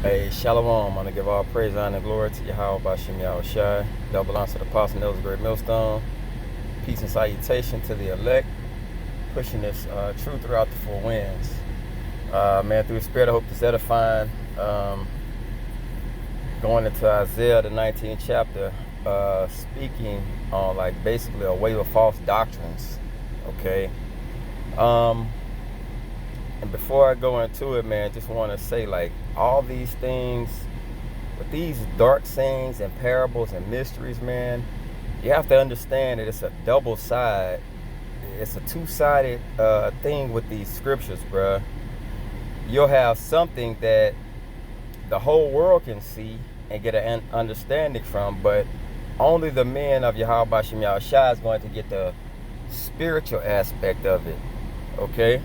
Hey, Shalom. I want to give all praise, honor, and glory to Yahweh Bashem Yahweh Shai. Double honor to the apostle, Nel's great millstone. Peace and salutation to the elect, pushing this truth throughout the four winds. Man, through the Spirit, I hope this edifying. Going into Isaiah, the 19th chapter, speaking on like basically a wave of false doctrines. Okay. And before I go into it, man, just want to say, like, all these things, with these dark sayings and parables and mysteries, man, you have to understand that it's a double side. It's a two-sided thing with these scriptures, bruh. You'll have something that the whole world can see and get an understanding from, but only the men of Yahweh Bashem Yahweh Shai is going to get the spiritual aspect of it, okay?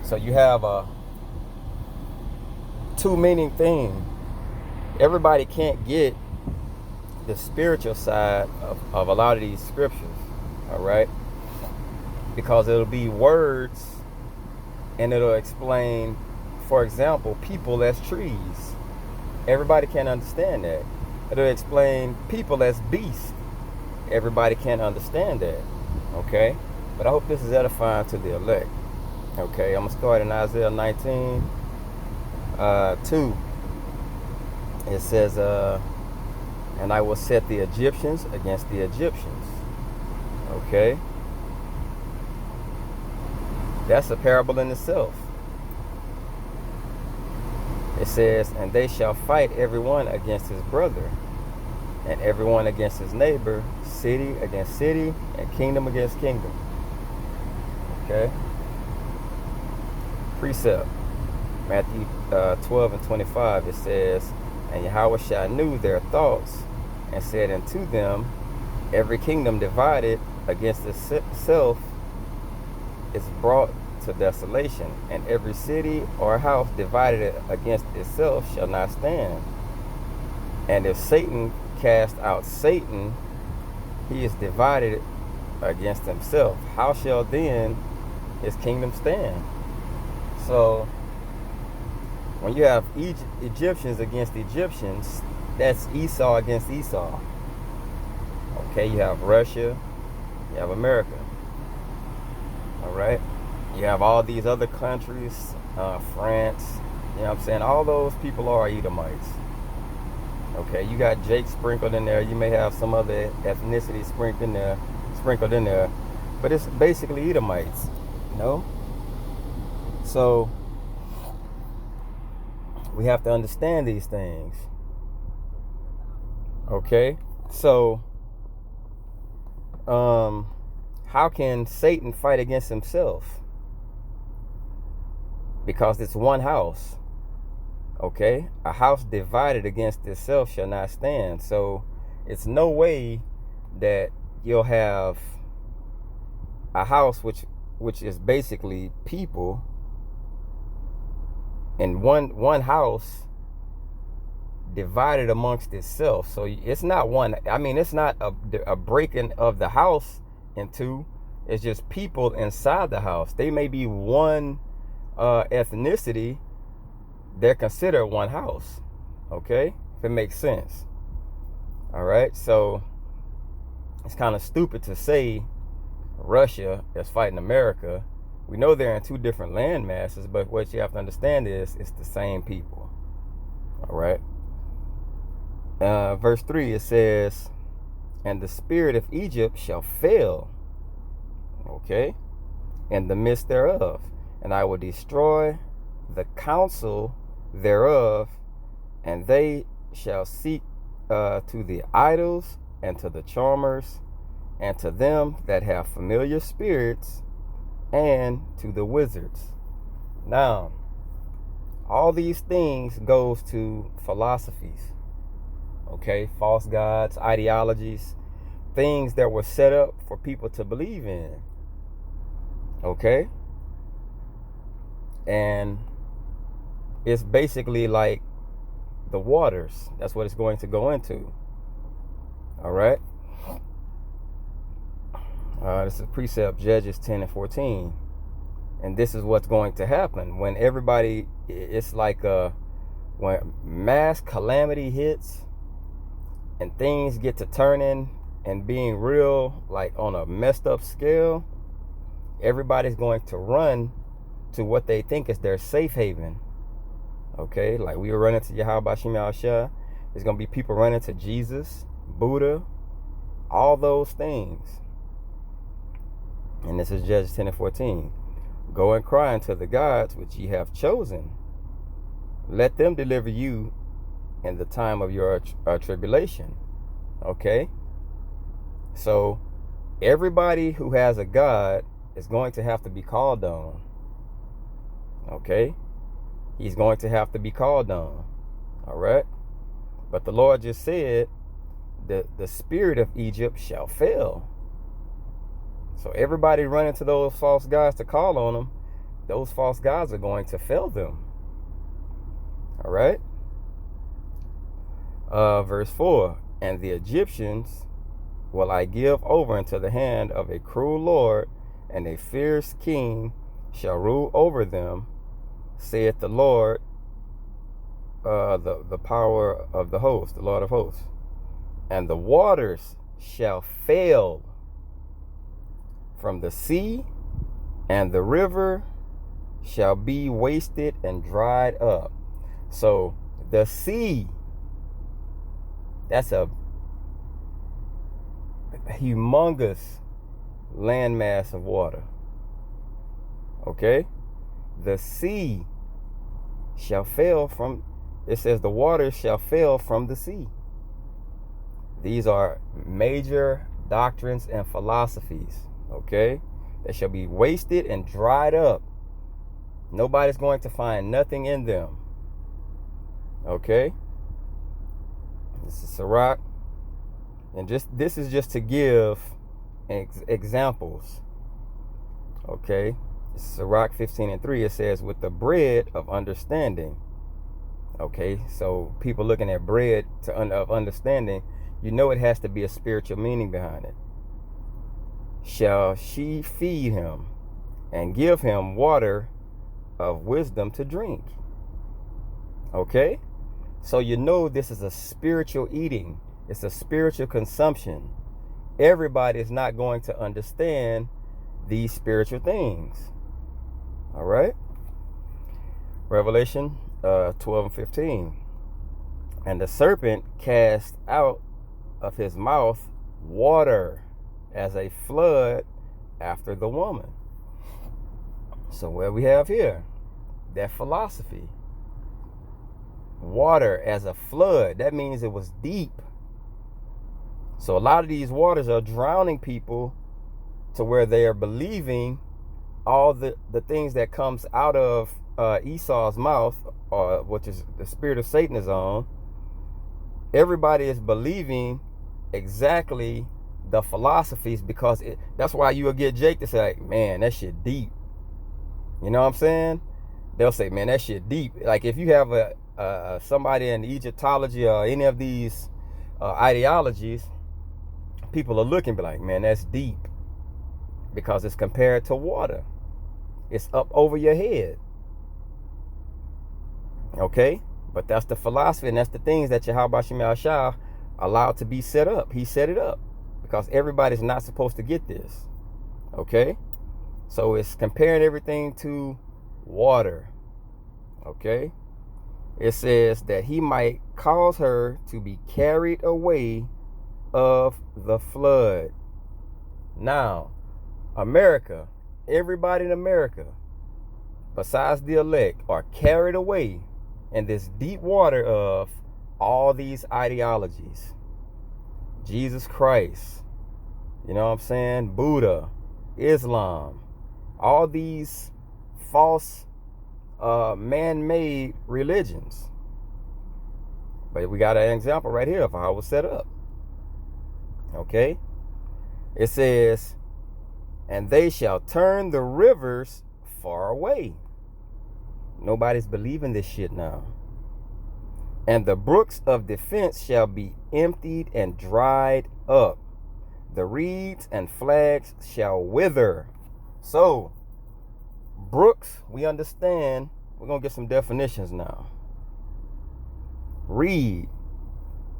So you have a two-meaning thing. Everybody can't get the spiritual side of a lot of these scriptures, all right? Because it'll be words and it'll explain, for example, people as trees. Everybody can't understand that. It'll explain people as beasts. Everybody can't understand that, okay? But I hope this is edifying to the elect. Okay, I'm going to start in Isaiah 19, 2. It says, and I will set the Egyptians against the Egyptians. Okay. That's a parable in itself. It says, and they shall fight everyone against his brother, and everyone against his neighbor, city against city, and kingdom against kingdom. Okay. Precept, Matthew 12 and 25, it says, and Yahweh Shai knew their thoughts, and said unto them, every kingdom divided against itself is brought to desolation, and every city or house divided against itself shall not stand. And if Satan cast out Satan, he is divided against himself. How shall then his kingdom stand? So, when you have Egyptians against Egyptians, that's Esau against Esau. Okay, you have Russia, you have America. All right? You have all these other countries, France, you know what I'm saying? All those people are Edomites. Okay, you got Jake sprinkled in there. You may have some other ethnicity sprinkled in there. But it's basically Edomites, you know? So, we have to understand these things. Okay? So, how can Satan fight against himself? Because it's one house. Okay? A house divided against itself shall not stand. So, it's no way that you'll have a house which is basically people in one house divided amongst itself. So it's not one, I mean, it's not a breaking of the house in two. It's just people inside the house. They may be one ethnicity. They're considered one house. Okay? If it makes sense. All right? So it's kind of stupid to say Russia is fighting America. We know they're in two different land masses, but what you have to understand is it's the same people. All right. Verse 3, it says, and the spirit of Egypt shall fail. Okay. In the midst thereof. And I will destroy the counsel thereof, and they shall seek to the idols and to the charmers and to them that have familiar spirits, and to the wizards. Now, all these things goes to philosophies, okay? False gods, ideologies, things that were set up for people to believe in, okay? And it's basically like the waters. That's what it's going to go into, all right? This is precept, Judges 10 and 14. And this is what's going to happen when everybody, it's like when mass calamity hits and things get to turning and being real, like on a messed up scale, everybody's going to run to what they think is their safe haven. Okay, like we were running to Yahweh Shem Yahushua. There's going to be people running to Jesus, Buddha, all those things. And this is Judges 10:14. Go and cry unto the gods which ye have chosen. Let them deliver you in the time of your tribulation. Okay? So, everybody who has a God is going to have to be called on. Okay? He's going to have to be called on. All right? But the Lord just said that the spirit of Egypt shall fail. So everybody running to those false gods to call on them, those false gods are going to fail them. All right? Verse 4, and the Egyptians will I give over into the hand of a cruel Lord, and a fierce king shall rule over them, saith the Lord, the power of the host, the Lord of hosts. And the waters shall fail from the sea, and the river shall be wasted and dried up. So the sea, that's a humongous landmass of water. Okay? The sea shall fail from, it says the waters shall fail from the sea. These are major doctrines and philosophies. Okay? They shall be wasted and dried up. Nobody's going to find nothing in them. Okay? This is Sirach. And this is just to give examples. Okay? Sirach 15:3, it says, with the bread of understanding. Okay? So people looking at bread of understanding, you know it has to be a spiritual meaning behind it. Shall she feed him and give him water of wisdom to drink. Okay? So you know this is a spiritual eating. It's a spiritual consumption. Everybody is not going to understand these spiritual things. All right? Revelation 12:15. And the serpent cast out of his mouth water as a flood after the woman. So what we have here, that philosophy. Water as a flood, that means it was deep. So a lot of these waters are drowning people to where they are believing all the things that comes out of Esau's mouth, which is the spirit of Satan is on. Everybody is believing exactly the philosophies, because that's why you will get Jake to say, man, that shit deep. You know what I'm saying? They'll say, man, that shit deep. Like if you have somebody in Egyptology or any of these ideologies, people are looking be like, man, that's deep, because it's compared to water. It's up over your head. Okay? But that's the philosophy, and that's the things that Yahweh Shem Yahushua allowed to be set up. He set it up because everybody's not supposed to get this. Okay? So it's comparing everything to water. Okay? It says that he might cause her to be carried away of the flood. Now, America, everybody in America, besides the elect, are carried away in this deep water of all these ideologies. Jesus Christ, you know what I'm saying? Buddha, Islam, all these false man-made religions. But we got an example right here of how it was set up. Okay? It says, and they shall turn the rivers far away. Nobody's believing this shit now. And the brooks of defense shall be emptied and dried up. The reeds and flags shall wither. So, brooks, we understand. We're going to get some definitions now. Reed,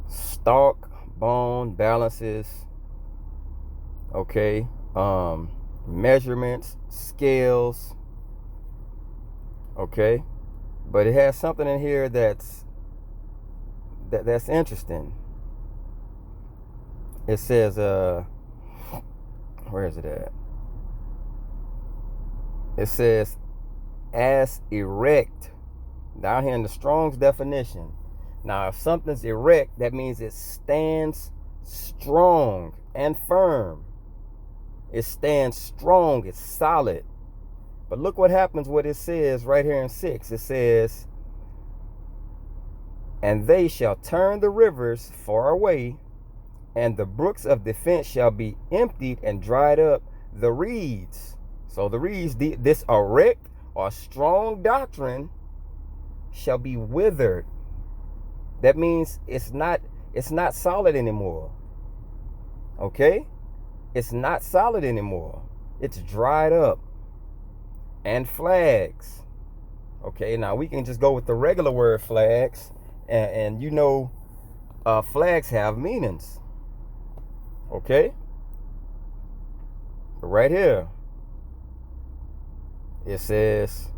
stalk, bone, balances, okay, measurements, scales, okay. But it has something in here that's interesting. It says, where is it at? It says, as erect, down here in the Strong's definition. Now, if something's erect, that means it stands strong and firm. It stands strong, it's solid. But look what happens, what it says right here in 6. It says, and they shall turn the rivers far away, and the brooks of defense shall be emptied and dried up. The reeds, so the reeds, this erect or strong doctrine shall be withered. That means it's not solid anymore. Okay? It's not solid anymore. It's dried up. And flags. Okay, now we can just go with the regular word flags. And you know, flags have meanings. Okay? Right here. It says,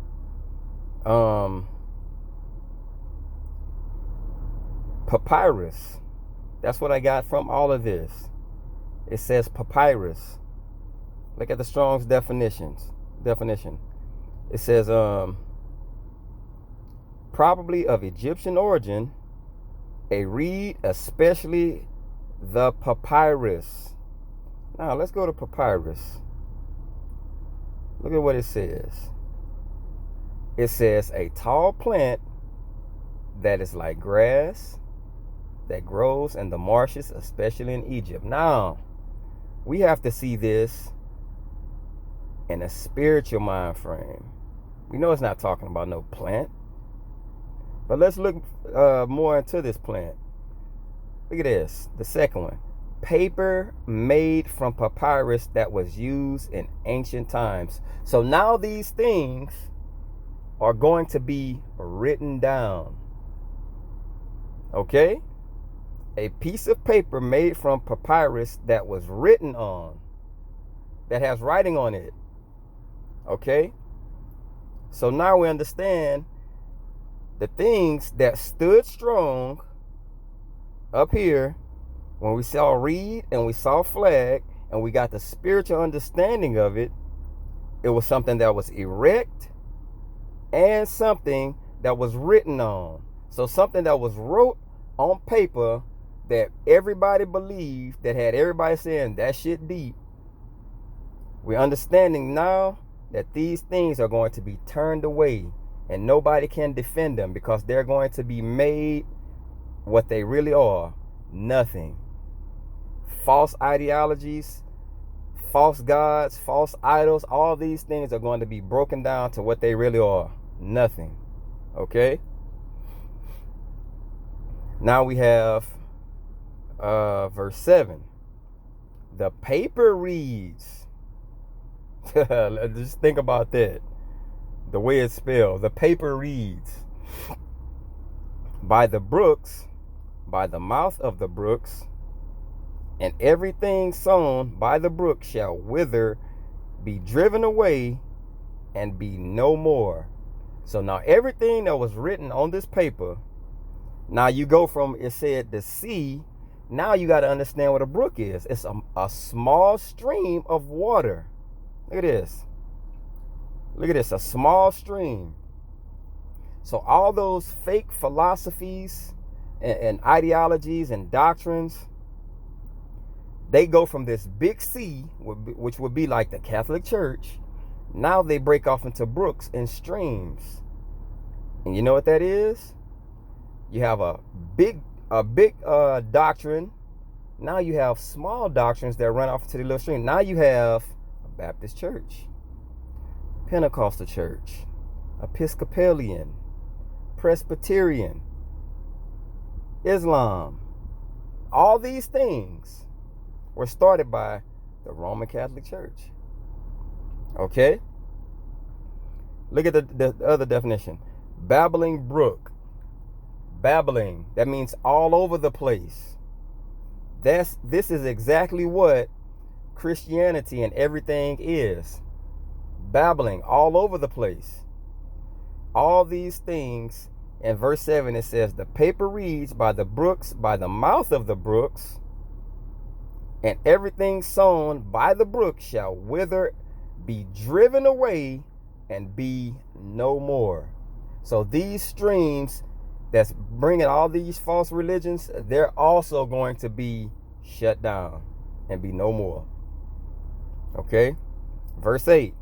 papyrus. That's what I got from all of this. It says papyrus. Look at the Strong's definition. It says, probably of Egyptian origin, a reed, especially the papyrus. Now let's go to papyrus. Look at what it says. It says a tall plant that is like grass that grows in the marshes, especially in Egypt. Now, we have to see this in a spiritual mind frame. We know it's not talking about no plant. But let's look more into this plant. Look at this, the second one. Paper made from papyrus that was used in ancient times. So now these things are going to be written down. Okay? A piece of paper made from papyrus that was written on, that has writing on it. Okay? So now we understand the things that stood strong up here when we saw reed and we saw flag and we got the spiritual understanding of it. It was something that was erect and something that was written on. So something that was wrote on paper that everybody believed, that had everybody saying that shit deep. We're understanding now that these things are going to be turned away and nobody can defend them because they're going to be made what they really are, nothing. False ideologies, false gods, false idols, all these things are going to be broken down to what they really are, nothing. Okay? Now we have verse 7. The paper reads. Just think about that. The way it's spelled. The paper reads. By the brooks, by the mouth of the brooks, and everything sown by the brook shall wither, be driven away, and be no more. So now everything that was written on this paper, now you go from, it said the sea, now you got to understand what a brook is. It's a small stream of water. Look at this. Look at this, a small stream. So all those fake philosophies and ideologies and doctrines, they go from this big sea, which would be like the Catholic Church. Now they break off into brooks and streams. And you know what that is? You have a big doctrine. Now you have small doctrines that run off into the little stream. Now you have a Baptist church, Pentecostal church, Episcopalian, Presbyterian, Islam. All these things were started by the Roman Catholic Church. Okay? Look at the other definition. Babbling brook. Babbling. That means all over the place. This is exactly what Christianity and everything is. Babbling all over the place. All these things. In verse 7 it says, the paper reads by the brooks, by the mouth of the brooks, and everything sown by the brook shall wither, be driven away, and be no more. So these streams that's bringing all these false religions, they're also going to be shut down and be no more. Okay? Verse 8.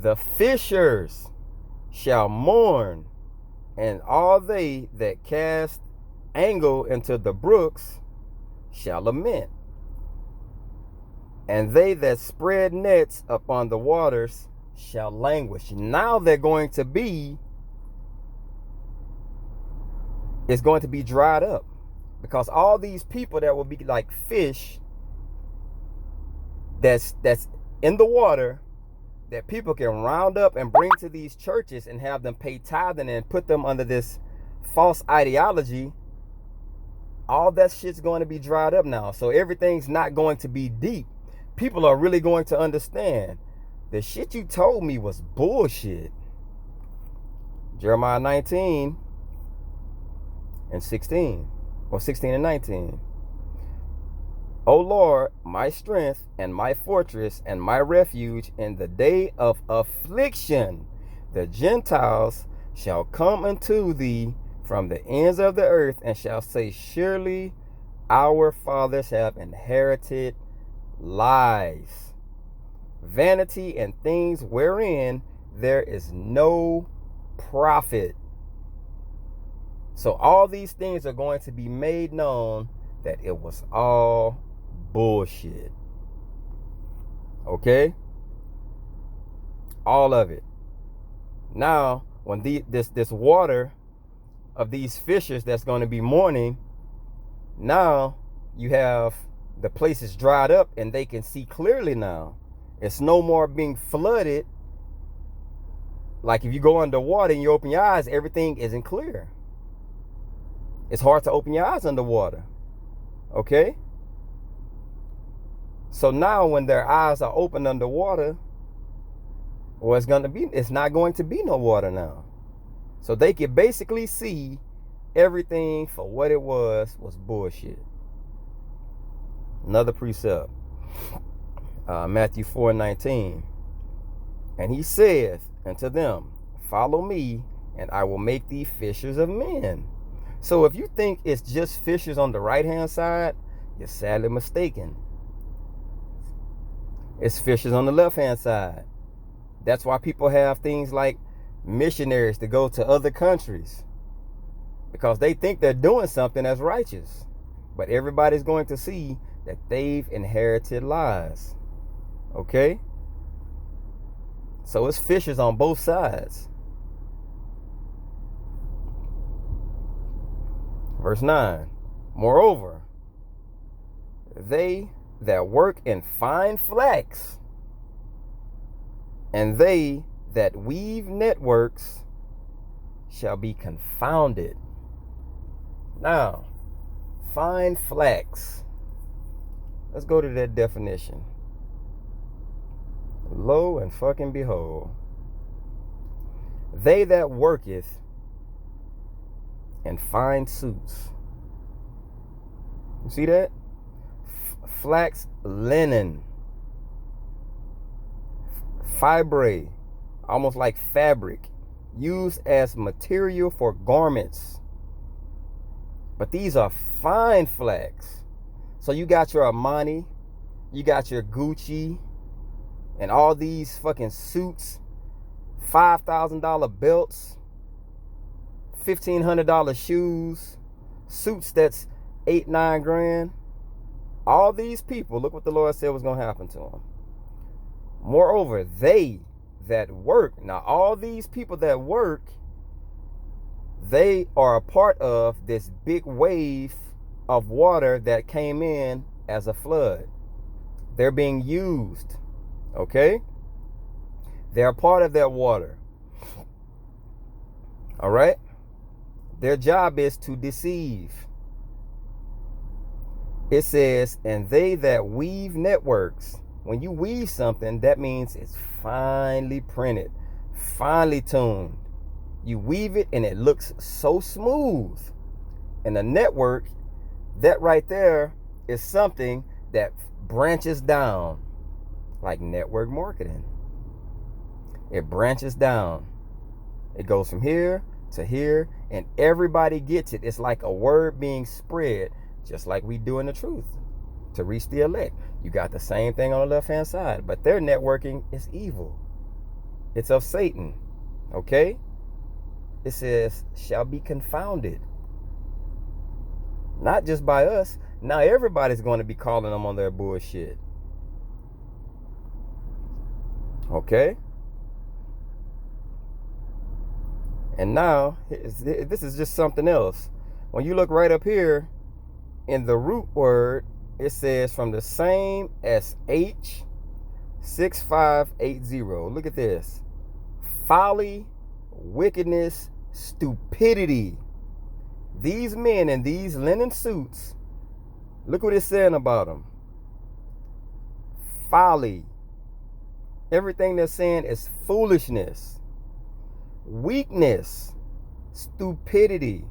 The fishers shall mourn, and all they that cast angle into the brooks shall lament. And they that spread nets upon the waters shall languish. Now they're going to be, it's going to be dried up. Because all these people that will be like fish that's in the water, that people can round up and bring to these churches and have them pay tithing and put them under this false ideology, all that shit's going to be dried up now. So everything's not going to be deep. People are really going to understand the shit you told me was bullshit. Jeremiah 19 and 16, or 16 and 19. O Lord, my strength and my fortress and my refuge, in the day of affliction, the Gentiles shall come unto thee from the ends of the earth, and shall say, surely our fathers have inherited lies, vanity, and things wherein there is no profit. So all these things are going to be made known that it was all bullshit. Okay? All of it. Now, when this water of these fishers that's going to be mourning, now you have the place is dried up and they can see clearly now. It's no more being flooded. Like if you go underwater and you open your eyes, everything isn't clear. It's hard to open your eyes underwater. Okay? So now when their eyes are open underwater, well, it's not going to be no water now. So they can basically see everything for what it was bullshit. Another precept. Matthew 4:19. And he saith unto them, follow me, and I will make thee fishers of men. So if you think it's just fishers on the right hand side, you're sadly mistaken. It's fishers on the left hand side. That's why people have things like missionaries to go to other countries, because they think they're doing something that's righteous, but everybody's going to see that they've inherited lies. Okay? So it's fishers on both sides. Verse 9. Moreover, they that work in fine flax, and they that weave networks shall be confounded. Now, fine flax. Let's go to that definition. Lo and fucking behold, they that worketh in fine suits. You see that? Flax linen, fibre, almost like fabric, used as material for garments. But these are fine flax. So you got your Armani, you got your Gucci, and all these fucking suits, $5,000 belts, $1,500 shoes, suits that's $8-9 grand. All these people, look what the Lord said was going to happen to them. Moreover, they that work. Now, all these people that work, they are a part of this big wave of water that came in as a flood. They're being used. Okay? They're a part of that water. All right? Their job is to deceive. It says, and they that weave networks. When you weave something, that means it's finely printed, finely tuned. You weave it and it looks so smooth. And a network, that right there is something that branches down, like network marketing. It branches down. It goes from here to here, and everybody gets it. It's like a word being spread, just like we do in the truth to reach the elect. You got the same thing on the left-hand side, but their networking is evil. It's of Satan, okay? It says, shall be confounded. Not just by us. Now everybody's going to be calling them on their bullshit. Okay? And now, this is just something else. When you look right up here, in the root word, it says from the same as H6580. Look at this. Folly, wickedness, stupidity. These men in these linen suits, look what it's saying about them. Folly. Everything they're saying is foolishness, weakness, stupidity.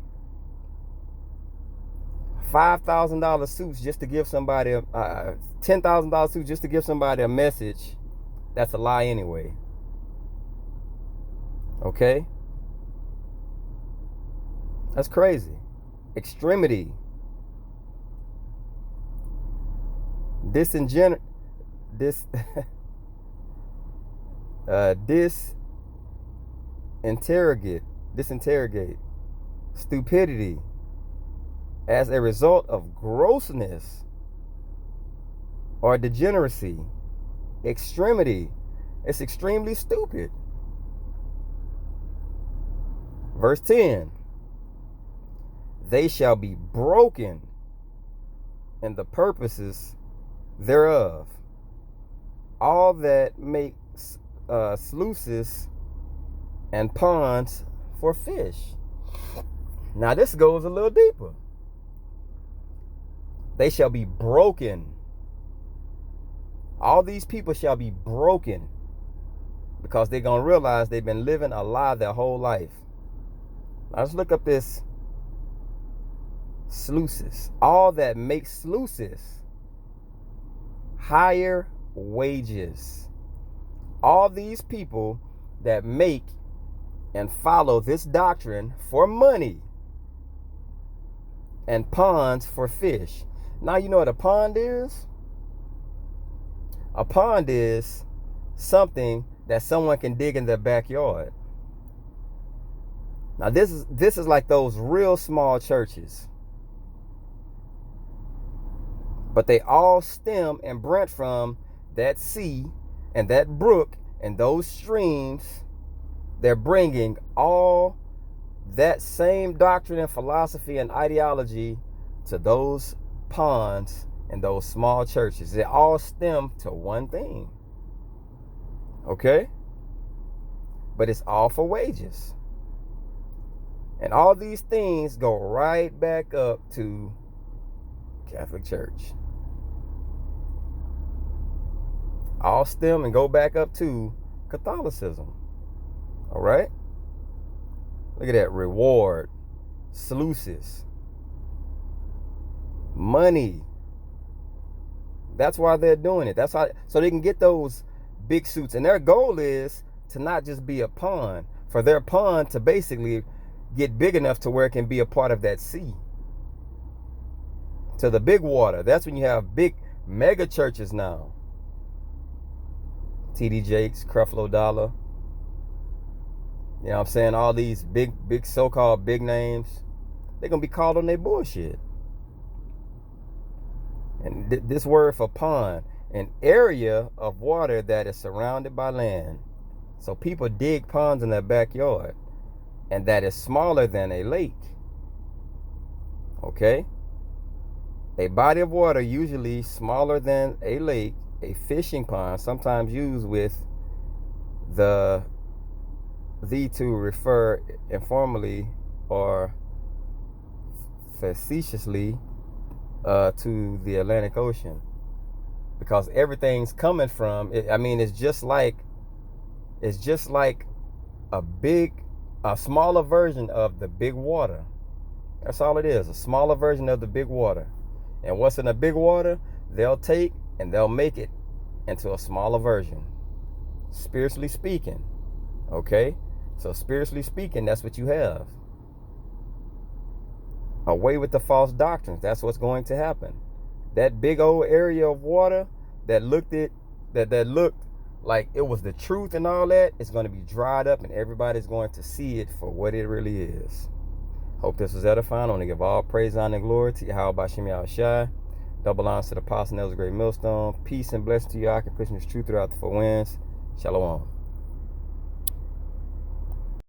$5,000 suits just to give somebody a $10,000 suits just to give somebody a message. That's a lie anyway. Okay? That's crazy. Extremity. Disinterrogate. Stupidity. As a result of grossness or degeneracy. Extremity. It's extremely stupid. Verse 10. They shall be broken in the purposes thereof. All that make sluices and ponds for fish. Now this goes a little deeper. They shall be broken. All these people shall be broken because they're going to realize they've been living a lie their whole life. Now let's look up this sluices. All that make sluices. Higher wages. All these people that make and follow this doctrine for money and ponds for fish. Now you know what a pond is? A pond is something that someone can dig in their backyard. Now this is like those real small churches. But they all stem and branch from that sea and that brook and those streams. They're bringing all that same doctrine and philosophy and ideology to those ponds and those small churches. They all stem to one thing. Okay? But it's all for wages. And all these things go right back up to Catholic Church. All stem and go back up to Catholicism. All right? Look at that. Reward. Sluices. Money. That's why they're doing it. That's how, so they can get those big suits. And their goal is to not just be a pond. For their pond to basically get big enough to where it can be a part of that sea. To the big water. That's when you have big mega churches now. T.D. Jakes, Creflo Dollar. You know what I'm saying? All these big so-called big names. They're going to be called on their bullshit. And this word for pond, an area of water that is surrounded by land. So people dig ponds in their backyard. And that is smaller than a lake. Okay? A body of water usually smaller than a lake, a fishing pond, sometimes used with the to refer informally or facetiously to the Atlantic Ocean, because everything's coming from it. I mean, it's just like a smaller version of the big water. That's all it is, a smaller version of the big water. And what's in the big water, they'll take and they'll make it into a smaller version, spiritually speaking. Okay, so spiritually speaking, that's what you have. Away with the false doctrines. That's what's going to happen. That big old area of water that looked like it was the truth and all that, it's going to be dried up, and everybody's going to see it for what it really is. Hope this was edifying. I want to give all praise, honor, and glory to Yahweh Bashem Yahushai. Double honors to the apostle, and the great millstone. Peace and blessing to you. I can push this truth throughout the four winds. Shalom.